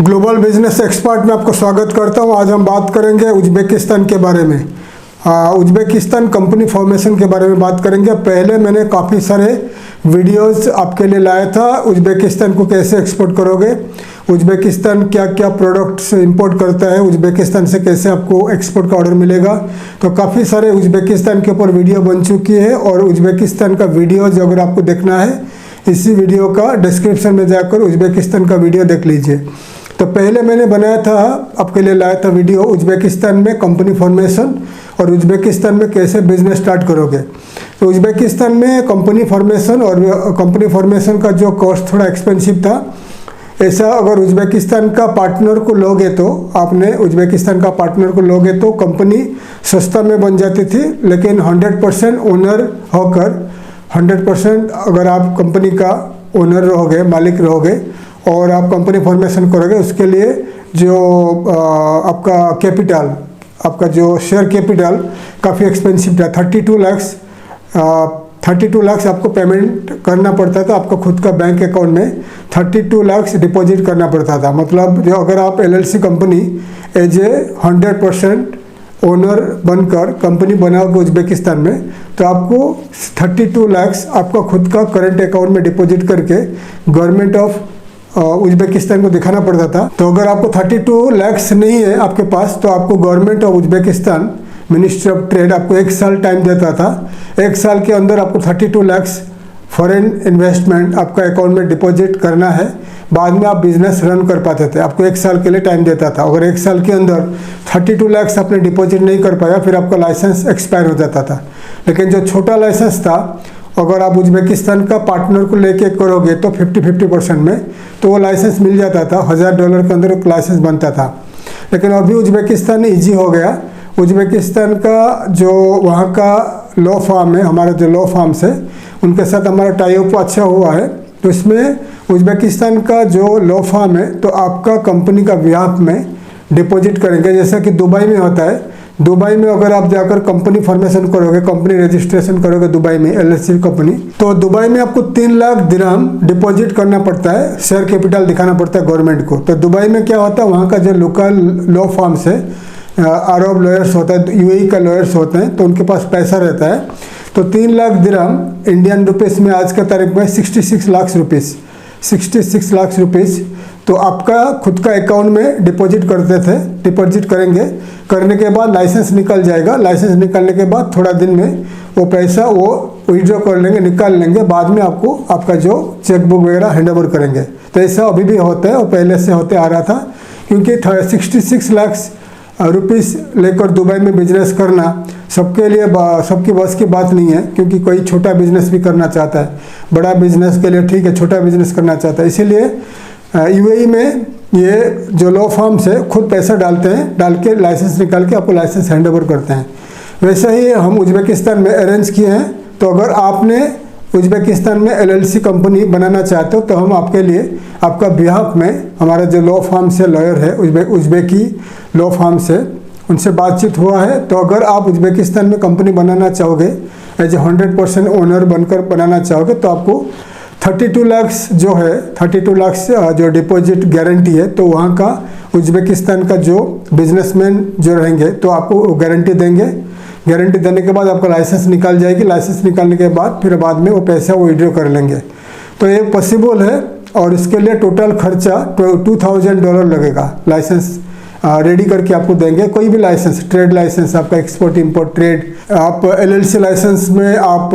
Global business expert में आपको स्वागत करता हूं। आज हम बात करेंगे उज़्बेकिस्तान के बारे में। उज़्बेकिस्तान कंपनी फॉर्मेशन के बारे में बात करेंगे। पहले मैंने काफ़ी सारे वीडियोस आपके लिए लाया था। उज़्बेकिस्तान को कैसे एक्सपोर्ट करोगे, उज़्बेकिस्तान क्या क्या प्रोडक्ट्स इंपोर्ट करता है, उज़्बेकिस्तान से कैसे आपको एक्सपोर्ट का ऑर्डर मिलेगा। तो काफ़ी सारे उज़्बेकिस्तान के ऊपर वीडियो बन चुकी है और उज़्बेकिस्तान का वीडियोज अगर आपको देखना है इसी वीडियो का डिस्क्रिप्शन में जाकर उज़्बेकिस्तान का वीडियो देख लीजिए। तो पहले मैंने बनाया था, आपके लिए लाया था वीडियो उज़्बेकिस्तान में कंपनी फॉर्मेशन और उज़्बेकिस्तान में कैसे बिजनेस स्टार्ट करोगे। तो उज़्बेकिस्तान में कंपनी फॉर्मेशन और कंपनी फॉर्मेशन का जो कॉस्ट थोड़ा एक्सपेंसिव था। ऐसा अगर उज़्बेकिस्तान का पार्टनर को लोगे तो आपने उज़्बेकिस्तान का पार्टनर को लोगे तो कंपनी सस्ता में बन जाती थी, लेकिन 100% ओनर होकर 100% अगर आप कंपनी का ओनर रहोगे, मालिक रहोगे और आप कंपनी फॉर्मेशन करोगे, उसके लिए जो आपका कैपिटल, आपका जो शेयर कैपिटल काफ़ी एक्सपेंसिव था। 32 लाख आपको पेमेंट करना पड़ता था। आपको खुद का बैंक अकाउंट में 32 लाख डिपॉजिट करना पड़ता था। मतलब जो अगर आप LLC company as a 100% owner बनकर कंपनी बनाओगे उज़्बेकिस्तान में, तो आपको 32 लाख आपका खुद का करंट अकाउंट में डिपॉजिट करके गवर्नमेंट ऑफ उज़्बेकिस्तान को दिखाना पड़ता था। तो अगर आपको 32 लाख नहीं है आपके पास, तो आपको government of Uzbekistan ministry of trade आपको 1 साल टाइम देता था। 1 साल के अंदर आपको 32 लाख फॉरेन इन्वेस्टमेंट आपका अकाउंट में डिपॉजिट करना है। बाद में आप बिजनेस रन कर पाते थे। आपको 1 साल के लिए टाइम देता था। अगर 1 साल के अंदर 32 लाख आपने डिपॉजिट नहीं कर पाया, फिर आपका लाइसेंस एक्सपायर हो जाता था। लेकिन जो छोटा लाइसेंस था, अगर आप उज़्बेकिस्तान का पार्टनर को लेके करोगे तो 50% में तो वो लाइसेंस मिल जाता था। $1000 के अंदर लाइसेंस बनता था। लेकिन अभी उज़्बेकिस्तान ईजी हो गया। उज़्बेकिस्तान का जो वहाँ का लॉ फार्म है, हमारा जो लॉ फार्म्स है उनके साथ हमारा टाई अप अच्छा हुआ है। तो इसमें उज़्बेकिस्तान का जो लॉ फार्म है, तो आपका कंपनी का बिहाफ में डिपॉजिट करेंगे, जैसा कि दुबई में होता है। दुबई में अगर आप जाकर कंपनी फॉर्मेशन करोगे, कंपनी रजिस्ट्रेशन करोगे दुबई में LLC कंपनी, तो दुबई में आपको 3 लाख दिरहम डिपॉजिट करना पड़ता है। शेयर कैपिटल दिखाना पड़ता है गवर्नमेंट को। तो दुबई में क्या होता है, वहाँ का जो लोकल लॉ फॉर्म्स है, अरब लॉयर्स होता है, UAE का लॉयर्स होते हैं, तो उनके पास पैसा रहता है। तो 3 लाख दिरहम इंडियन रुपीस में आज का तारीख में 66 लाख रुपीस, 66 लाख रुपीस तो आपका खुद का अकाउंट में डिपॉजिट करते थे। डिपॉजिट करेंगे, करने के बाद लाइसेंस निकल जाएगा। लाइसेंस निकलने के बाद थोड़ा दिन में वो पैसा वो विड्रॉ कर लेंगे, निकाल लेंगे। बाद में आपको आपका जो चेकबुक वगैरह हैंड ओवर करेंगे। तो ऐसा अभी भी होता है और पहले से होते आ रहा था, क्योंकि 66 लाख रुपीस लेकर दुबई में बिजनेस करना सबके लिए सबकी बस की बात नहीं है, क्योंकि कोई छोटा बिजनेस भी करना चाहता है। बड़ा बिजनेस के लिए ठीक है, छोटा बिजनेस करना चाहता है। इसीलिए UAE में ये जो लॉ फॉर्म्स है खुद पैसा डालते हैं, डाल के लाइसेंस निकाल के आपको लाइसेंस हैंड ओवर करते हैं। वैसे ही हम उज़्बेकिस्तान में अरेंज किए हैं। तो अगर आपने उज़्बेकिस्तान में LLC कंपनी बनाना चाहते हो, तो हम आपके लिए आपका बिहाफ में हमारा जो लॉ फॉर्म से लॉयर है, उज़्बेकी लॉ फॉर्म से उनसे बातचीत हुआ है। तो अगर आप उज़्बेकिस्तान में कंपनी बनाना चाहोगे, एज ए 100% ओनर बनकर बनाना चाहोगे, तो आपको 32 लाख जो है, 32 लाख जो डिपॉजिट गारंटी है, तो वहाँ का उज़्बेकिस्तान का जो बिजनेसमैन जो रहेंगे तो आपको गारंटी देंगे। गारंटी देने के बाद आपका लाइसेंस निकाल जाएगी। लाइसेंस निकालने के बाद फिर बाद में वो पैसा वो विड्रॉ कर लेंगे। तो ये पॉसिबल है और इसके लिए टोटल खर्चा $2000 लगेगा। लाइसेंस रेडी करके आपको देंगे। कोई भी लाइसेंस, ट्रेड लाइसेंस, आपका एक्सपोर्ट इंपोर्ट ट्रेड, आप LLC लाइसेंस में आप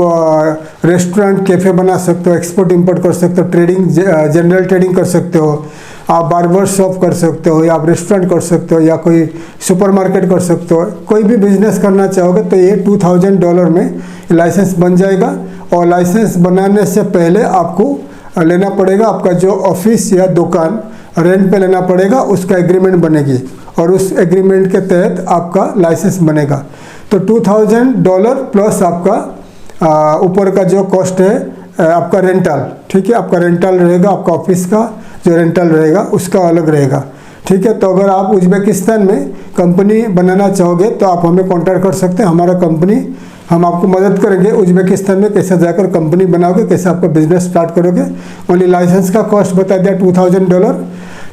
रेस्टोरेंट कैफ़े बना सकते हो, एक्सपोर्ट इंपोर्ट कर सकते हो, ट्रेडिंग जनरल ट्रेडिंग कर सकते हो, आप बार्बर शॉप कर सकते हो, या आप रेस्टोरेंट कर सकते हो, या कोई सुपरमार्केट कर सकते हो। कोई भी बिजनेस करना चाहोगे तो ये $2000 में लाइसेंस बन जाएगा। और लाइसेंस बनाने से पहले आपको लेना पड़ेगा आपका जो ऑफिस या दुकान रेंट पे लेना पड़ेगा, उसका एग्रीमेंट बनेगी और उस एग्रीमेंट के तहत आपका लाइसेंस बनेगा। तो $2000 प्लस आपका ऊपर का जो कॉस्ट है आपका रेंटल, ठीक है, आपका रेंटल रहेगा, आपका ऑफिस का जो रेंटल रहेगा उसका अलग रहेगा, ठीक है। तो अगर आप उज़्बेकिस्तान में कंपनी बनाना चाहोगे तो आप हमें कॉन्टैक्ट कर सकते हैं। हमारा कंपनी, हम आपको मदद करेंगे उज़्बेकिस्तान में कैसे जाकर कंपनी बनाओगे, कैसे आपका बिजनेस स्टार्ट करोगे। ओनली लाइसेंस का कॉस्ट बता दिया $2000,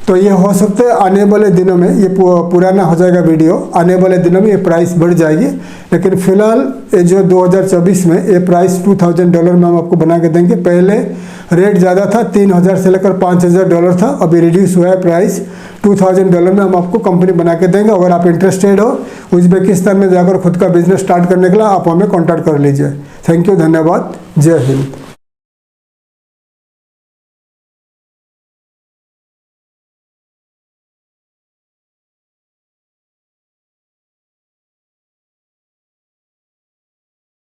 तो ये हो सकता है आने वाले दिनों में ये पुराना हो जाएगा वीडियो, आने वाले दिनों में ये प्राइस बढ़ जाएगी। लेकिन फिलहाल ये जो 2024 में ये प्राइस $2000 में हम आपको बना के देंगे। पहले रेट ज़्यादा था, 3000 से लेकर $5000 था, अभी रिड्यूस हुआ है प्राइस, $2000 में हम आपको कंपनी बना के देंगे। अगर आप इंटरेस्टेड हो उज्बेकिस्तान में जाकर खुद का बिजनेस स्टार्ट करने के लिए आप हमें कॉन्टैक्ट कर लीजिए। थैंक यू, धन्यवाद, जय हिंद।